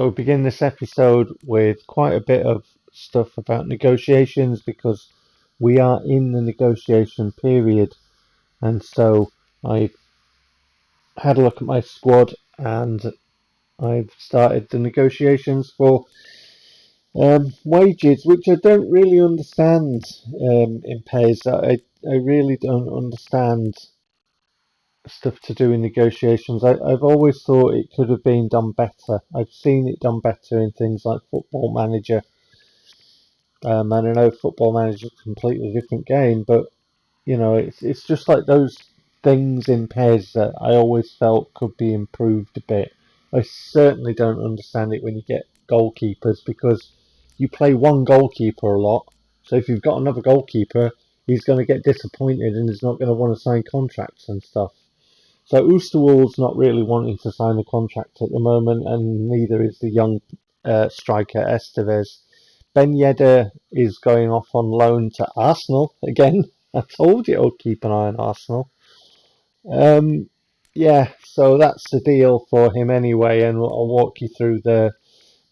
So we begin this episode with quite a bit of stuff about negotiations because we are in the negotiation period. And so I had a look at my squad and I've started the negotiations for wages, which I don't really understand in PES. I really don't understand stuff to do in negotiations. I've always thought it could have been done better. I've seen it done better in things like Football Manager. And I know Football Manager is a completely different game, but you know, it's just like those things in PES that I always felt could be improved a bit. I certainly don't understand it when you get goalkeepers because you play one goalkeeper a lot. So if you've got another goalkeeper, he's going to get disappointed and he's not going to want to sign contracts and stuff. So Oosterwold's not really wanting to sign a contract at the moment, and neither is the young striker Estevez. Ben Yedder is going off on loan to Arsenal again. I told you I'll keep an eye on Arsenal. Yeah, so that's the deal for him anyway, and I'll walk you through the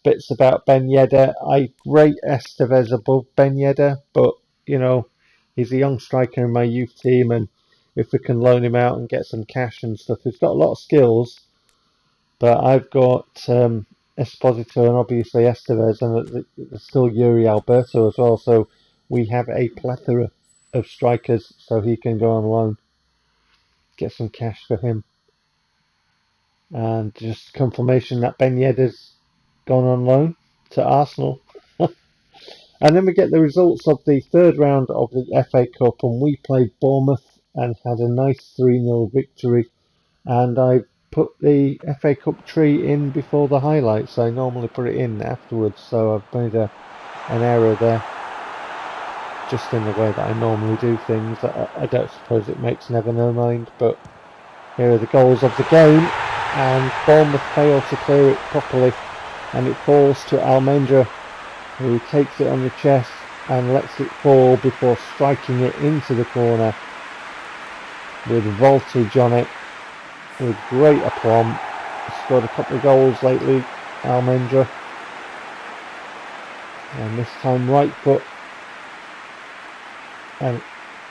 bits about Ben Yedder. I rate Estevez above Ben Yedder, but you know, he's a young striker in my youth team, and if we can loan him out and get some cash and stuff, he's got a lot of skills. But I've got Esposito and obviously Estevez, and there's still Yuri Alberto as well. So we have a plethora of strikers, so he can go on loan, get some cash for him, and just confirmation that Ben Yedder's gone on loan to Arsenal. And then we get the results of the third round of the FA Cup, and we played Bournemouth and had a nice 3-0 victory. And I put the FA Cup tree in before the highlights. I normally put it in afterwards, so I've made an error there, just in the way that I normally do things. I don't suppose it makes never no mind, but here are the goals of the game, and Bournemouth fail to clear it properly, and it falls to Almendra, who takes it on the chest and lets it fall before striking it into the corner with voltage on it, with great aplomb. He's scored a couple of goals lately, Almendra, and this time right foot, and it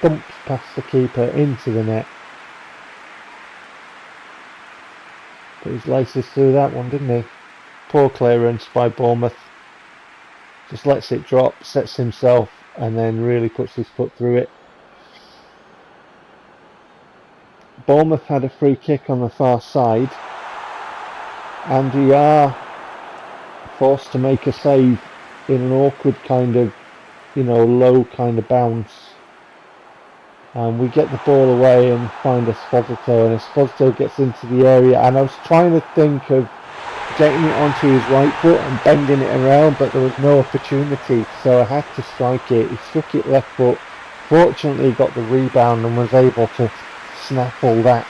thumps past the keeper into the net. Put his laces through that one, didn't he? Poor clearance by Bournemouth. Just lets it drop, sets himself, and then really puts his foot through it. Bournemouth had a free kick on the far side, and we are forced to make a save in an awkward kind of, low kind of bounce. And we get the ball away and find Esposito, and Esposito gets into the area, and I was trying to think of getting it onto his right foot and bending it around, but there was no opportunity, so I had to strike it. He struck it left foot, fortunately got the rebound and was able to snaffle that.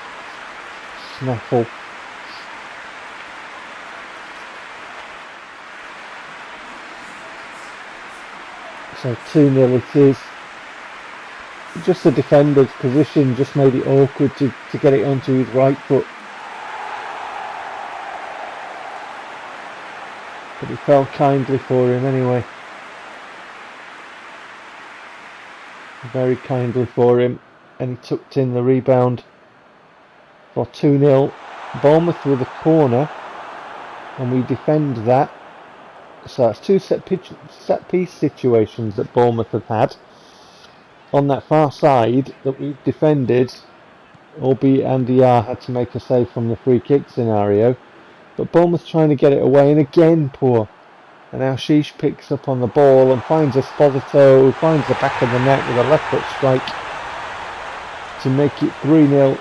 So 2-0 it is. Just the defender's position just made it awkward to get it onto his right foot. But it fell kindly for him anyway. Very kindly for him. And he tucked in the rebound for 2-0. Bournemouth with a corner. And we defend that. So that's two set piece situations that Bournemouth have had on that far side that we've defended, albeit Andy R had to make a save from the free kick scenario. But Bournemouth trying to get it away, and again poor. And now Sheesh picks up on the ball and finds Esposito, who finds the back of the net with a left foot strike to make it 3-0.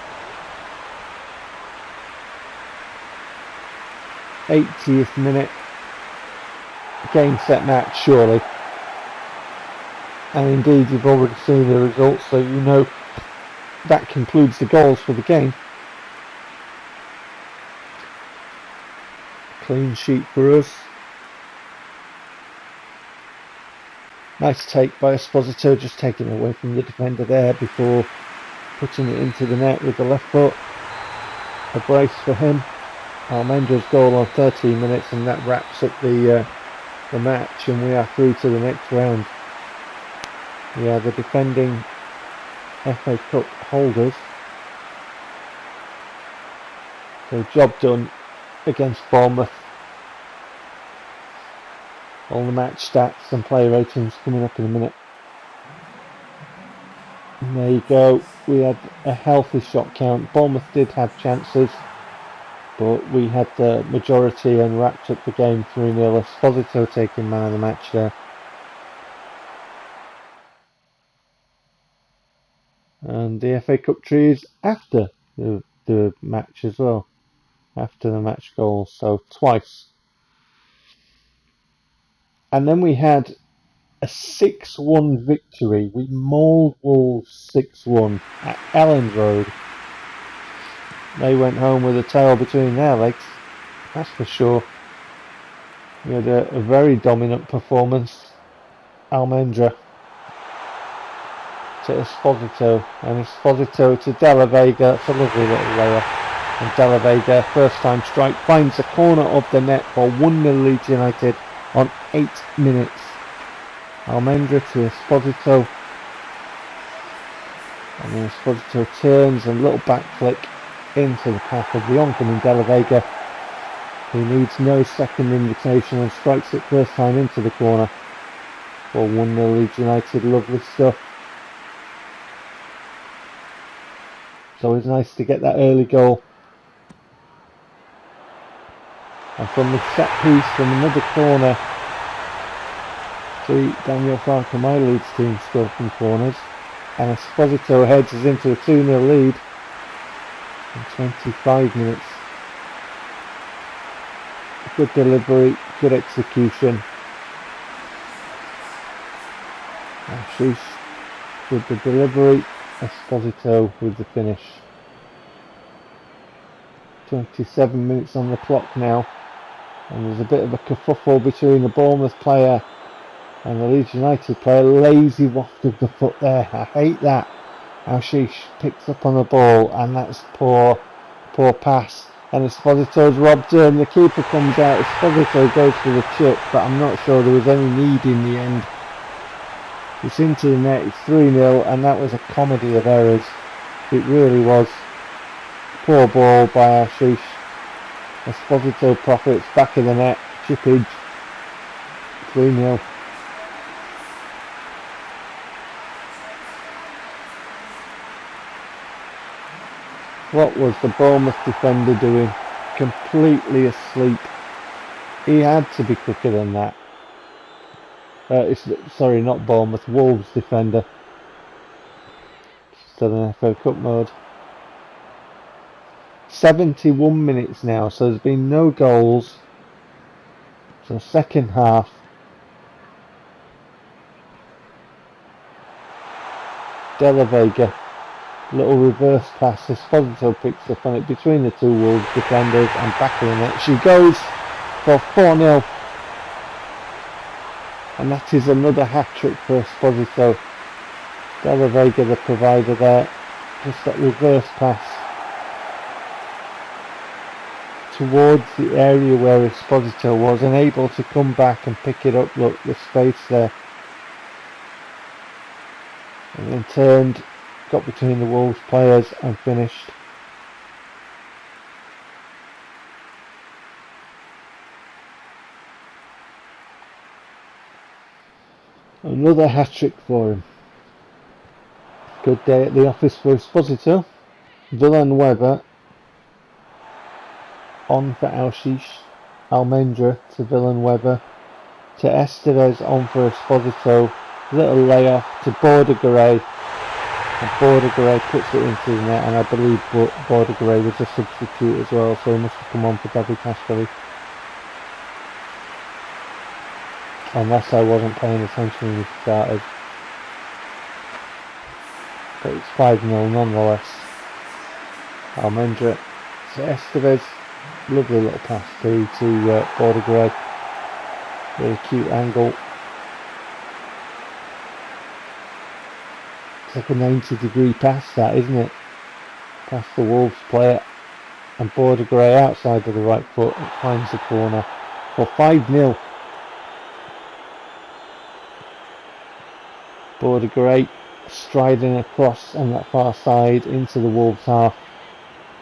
80th minute. Game, set, match, surely. And indeed, you've already seen the results, so you know that concludes the goals for the game. Clean sheet for us. Nice take by Esposito, just taking it away from the defender there before putting it into the net with the left foot. A brace for him. Almendra's goal on 13 minutes, and that wraps up the match, and we are through to the next round. We are the defending FA Cup holders. So job done against Bournemouth. All the match stats and player ratings coming up in a minute. And there you go. We had a healthy shot count. Bournemouth did have chances, but we had the majority and wrapped up the game 3-0. Esposito taking man of the match there. And the FA Cup trees after the match as well. After the match goal, so twice. And then we had a 6-1 victory. We mauled Wolves 6-1 at Elland Road. They went home with a tail between their legs, that's for sure. We had a very dominant performance. Almendra to Esposito, and Esposito to Della Vega. It's a lovely little layer. And Della Vega, first time strike, finds the corner of the net for 1-0 Leeds United on 8 minutes. Almendra to Esposito, and then Esposito turns and a little back flick into the path of the oncoming Della Vega, who needs no second invitation and strikes it first time into the corner for 1-0 Leeds United. Lovely stuff. It's always nice to get that early goal. And from the set piece from another corner, see Daniel Farker, my Leeds team, score from corners, and Esposito heads us into a 2-0 lead in 25 minutes. Good delivery, good execution. Ashish with the delivery, Esposito with the finish. 27 minutes on the clock now, and there's a bit of a kerfuffle between the Bournemouth player and the Leeds United player. Lazy waft of the foot there, I hate that. Ashish picks up on the ball, and that's poor pass, and Esposito's robbed in. The keeper comes out, Esposito goes for the chip, but I'm not sure there was any need in the end. It's into the net, it's 3-0, and that was a comedy of errors. It really was. Poor ball by Ashish. Esposito profits, back of the net, chippage, 3-0. What was the Bournemouth defender doing? Completely asleep. He had to be quicker than that. Sorry, not Bournemouth, Wolves defender. Still in FA Cup mode. 71 minutes now, so there's been no goals. So second half. Della Vega, little reverse pass. Esposito picks up on it between the two Wolves defenders, and back of the net she goes for 4-0. And that is another hat-trick for Esposito. Della Vega, the provider there. Just that reverse pass towards the area where Esposito was, and able to come back and pick it up. Look, the space there. And then turned, got between the Wolves players and finished. Another hat-trick for him. Good day at the office for Esposito. Villanueva on for Ashish. Almendra to Villanueva. To Estevez on for Esposito. Little layoff to Bordegaray. And Bordegaray puts it into the net, and I believe Bordegaray was a substitute as well, so he must have come on for David Tashkali. Unless I wasn't paying attention when we started. But it's 5-0 nonetheless. Almendra to Estevez. Lovely little pass through to Bordegaray. Really cute angle. It's like a 90-degree pass, that, isn't it? Past the Wolves player. and Border Gray outside of the right foot, it finds the corner for 5-0. Border Gray striding across on that far side into the Wolves half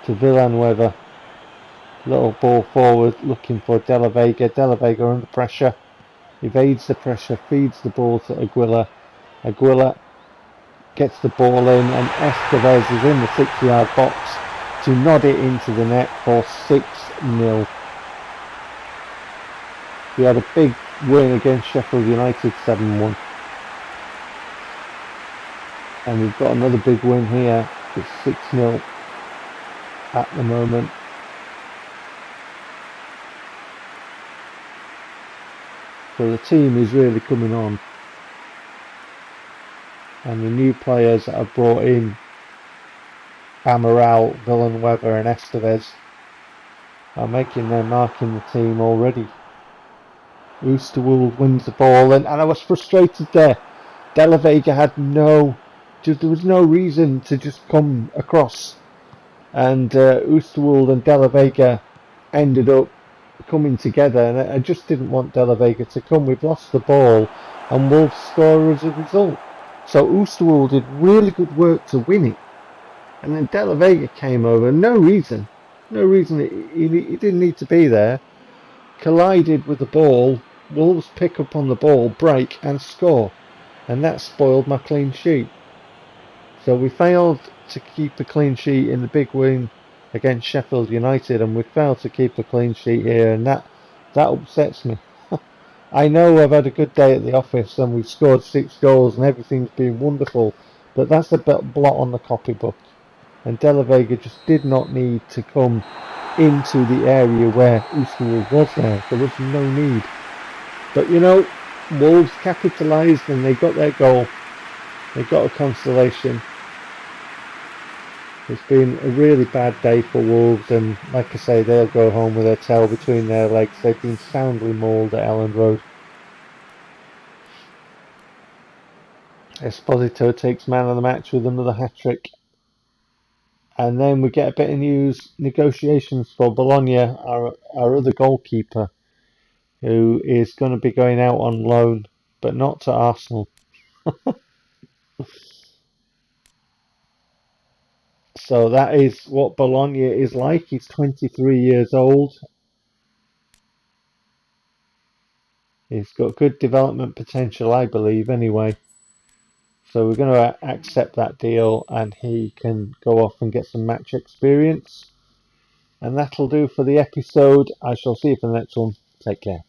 to Villanueva. Little ball forward looking for De La Vega. De La Vega under pressure, evades the pressure, feeds the ball to Aguila. Aguila gets the ball in, and Estevez is in the 6-yard box to nod it into the net for 6-0. We had a big win against Sheffield United 7-1. And we've got another big win here. It's 6-0 at the moment. So the team is really coming on. And the new players that are brought in, Amaral, Villanueva and Estevez, are making their mark in the team already. Oosterwolde wins the ball, and I was frustrated there. De La Vega had there was no reason to just come across, and Oosterwolde and De La Vega ended up coming together, and I just didn't want De La Vega to come. We've lost the ball, and Wolves score as a result. So Oosterwolde did really good work to win it, and then De La Vega came over. No reason. He didn't need to be there. Collided with the ball. Wolves pick up on the ball, break and score, and that spoiled my clean sheet. So we failed to keep a clean sheet in the big win against Sheffield United, and we failed to keep a clean sheet here, and that upsets me. I know I've had a good day at the office and we've scored 6 goals and everything's been wonderful, but that's a bit blot on the copybook. And De La Vega just did not need to come into the area where Oosterwolde was there. There was no need. But you know, Wolves capitalised and they got their goal. They got a consolation. It's been a really bad day for Wolves, and like I say, they'll go home with their tail between their legs. They've been soundly mauled at Elland Road. Esposito takes man of the match with another hat-trick. And then we get a bit of news, negotiations for Bologna, our other goalkeeper, who is going to be going out on loan, but not to Arsenal. So that is what Bologna is like. He's 23 years old. He's got good development potential, I believe, anyway. So we're going to accept that deal, and he can go off and get some match experience. And that'll do for the episode. I shall see you for the next one. Take care.